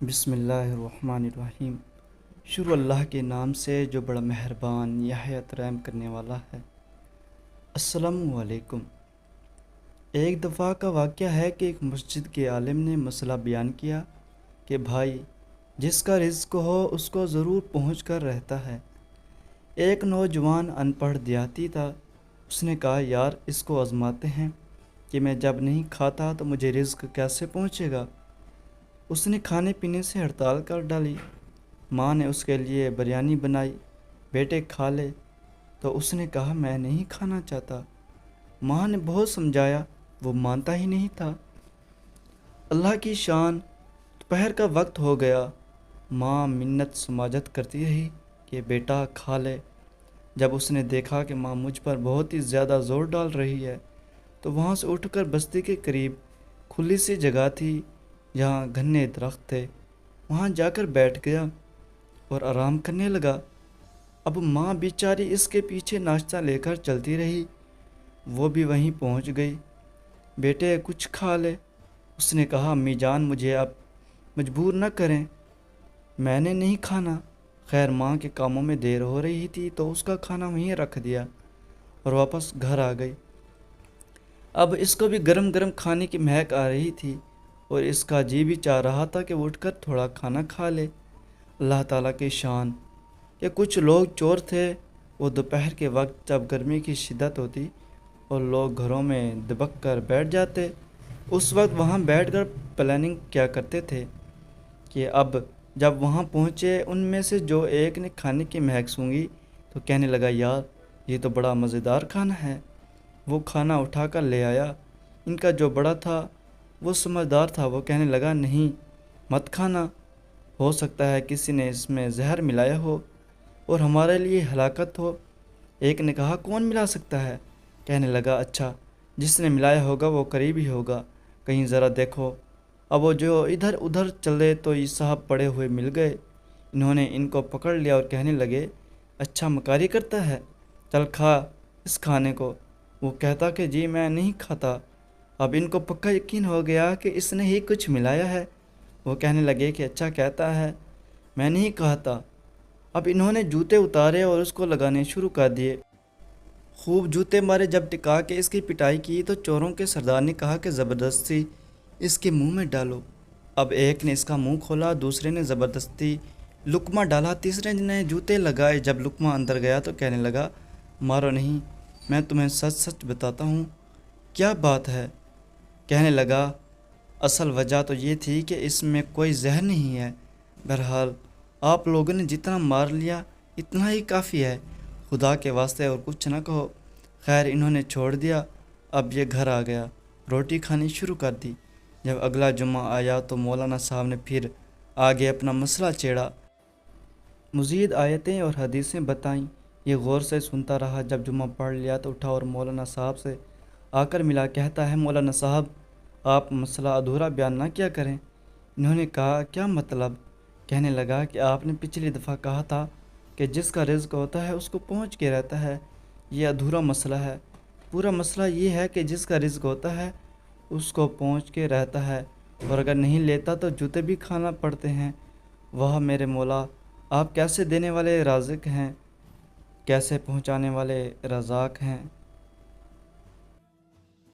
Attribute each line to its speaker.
Speaker 1: بسم اللہ الرحمن الرحیم۔ شروع اللہ کے نام سے جو بڑا مہربان نہایت رحم کرنے والا ہے۔ السلام علیکم۔ ایک دفعہ کا واقعہ ہے کہ ایک مسجد کے عالم نے مسئلہ بیان کیا کہ بھائی، جس کا رزق ہو اس کو ضرور پہنچ کر رہتا ہے۔ ایک نوجوان ان پڑھ دیہاتی تھا۔ اس نے کہا، یار اس کو آزماتے ہیں کہ میں جب نہیں کھاتا تو مجھے رزق کیسے پہنچے گا۔ اس نے کھانے پینے سے ہڑتال کر ڈالی۔ ماں نے اس کے لیے بریانی بنائی، بیٹے کھا لے، تو اس نے کہا میں نہیں کھانا چاہتا۔ ماں نے بہت سمجھایا، وہ مانتا ہی نہیں تھا۔ اللہ کی شان، دوپہر کا وقت ہو گیا۔ ماں منت سماجت کرتی رہی کہ بیٹا کھا لے۔ جب اس نے دیکھا کہ ماں مجھ پر بہت ہی زیادہ زور ڈال رہی ہے تو وہاں سے اٹھ کر بستی کے قریب کھلی سی جگہ تھی جہاں گھنے درخت تھے، وہاں جا کر بیٹھ گیا اور آرام کرنے لگا۔ اب ماں بیچاری اس کے پیچھے ناشتہ لے کر چلتی رہی۔ وہ بھی وہیں پہنچ گئی۔ بیٹے کچھ کھا لے۔ اس نے کہا، امی جان مجھے اب مجبور نہ کریں، میں نے نہیں کھانا۔ خیر ماں کے کاموں میں دیر ہو رہی تھی تو اس کا کھانا وہیں رکھ دیا اور واپس گھر آ گئی۔ اب اس کو بھی گرم گرم کھانے کی مہک آ رہی تھی اور اس کا جی بھی چاہ رہا تھا کہ وہ اٹھ کر تھوڑا کھانا کھا لے۔ اللہ تعالیٰ کی شان کہ کچھ لوگ چور تھے، وہ دوپہر کے وقت جب گرمی کی شدت ہوتی اور لوگ گھروں میں دبک کر بیٹھ جاتے، اس وقت وہاں بیٹھ کر پلاننگ کیا کرتے تھے کہ اب جب وہاں پہنچے ان میں سے جو ایک نے کھانے کی مہک سونگھی تو کہنے لگا، یار یہ تو بڑا مزیدار کھانا ہے۔ وہ کھانا اٹھا کر لے آیا۔ ان کا جو بڑا تھا وہ سمجھدار تھا، وہ کہنے لگا، نہیں مت کھانا، ہو سکتا ہے کسی نے اس میں زہر ملایا ہو اور ہمارے لیے ہلاکت ہو۔ ایک نے کہا، کون ملا سکتا ہے؟ کہنے لگا، اچھا جس نے ملایا ہوگا وہ قریبی ہوگا، کہیں ذرا دیکھو۔ اب وہ جو ادھر ادھر چلے تو یہ صاحب پڑے ہوئے مل گئے۔ انہوں نے ان کو پکڑ لیا اور کہنے لگے، اچھا مکاری کرتا ہے، چل کھا اس کھانے کو۔ وہ کہتا کہ جی میں نہیں کھاتا۔ اب ان کو پکا یقین ہو گیا کہ اس نے ہی کچھ ملایا ہے۔ وہ کہنے لگے کہ اچھا کہتا ہے، میں نہیں کہتا۔ اب انہوں نے جوتے اتارے اور اس کو لگانے شروع کر دیے۔ خوب جوتے مارے۔ جب ٹکا کے اس کی پٹائی کی تو چوروں کے سردار نے کہا کہ زبردستی اس کے منہ میں ڈالو۔ اب ایک نے اس کا منہ کھولا، دوسرے نے زبردستی لقمہ ڈالا، تیسرے نے جوتے لگائے۔ جب لقمہ اندر گیا تو کہنے لگا، مارو نہیں، میں تمہیں سچ سچ بتاتا ہوں۔ کیا بات ہے؟ کہنے لگا، اصل وجہ تو یہ تھی کہ اس میں کوئی زہر نہیں ہے۔ بہرحال آپ لوگوں نے جتنا مار لیا اتنا ہی کافی ہے، خدا کے واسطے اور کچھ نہ کہو۔ خیر انہوں نے چھوڑ دیا۔ اب یہ گھر آ گیا، روٹی کھانی شروع کر دی۔ جب اگلا جمعہ آیا تو مولانا صاحب نے پھر آگے اپنا مسئلہ چھیڑا، مزید آیتیں اور حدیثیں بتائیں۔ یہ غور سے سنتا رہا۔ جب جمعہ پڑھ لیا تو اٹھا اور مولانا صاحب سے آ کر ملا۔ کہتا ہے، مولانا صاحب آپ مسئلہ ادھورا بیان نہ کیا کریں۔ انہوں نے کہا، کیا مطلب؟ کہنے لگا کہ آپ نے پچھلی دفعہ کہا تھا کہ جس کا رزق ہوتا ہے اس کو پہنچ کے رہتا ہے، یہ ادھورا مسئلہ ہے۔ پورا مسئلہ یہ ہے کہ جس کا رزق ہوتا ہے اس کو پہنچ کے رہتا ہے، اور اگر نہیں لیتا تو جوتے بھی کھانا پڑتے ہیں۔ واہ میرے مولا، آپ کیسے دینے والے رازق ہیں، کیسے پہنچانے والے رزاق ہیں۔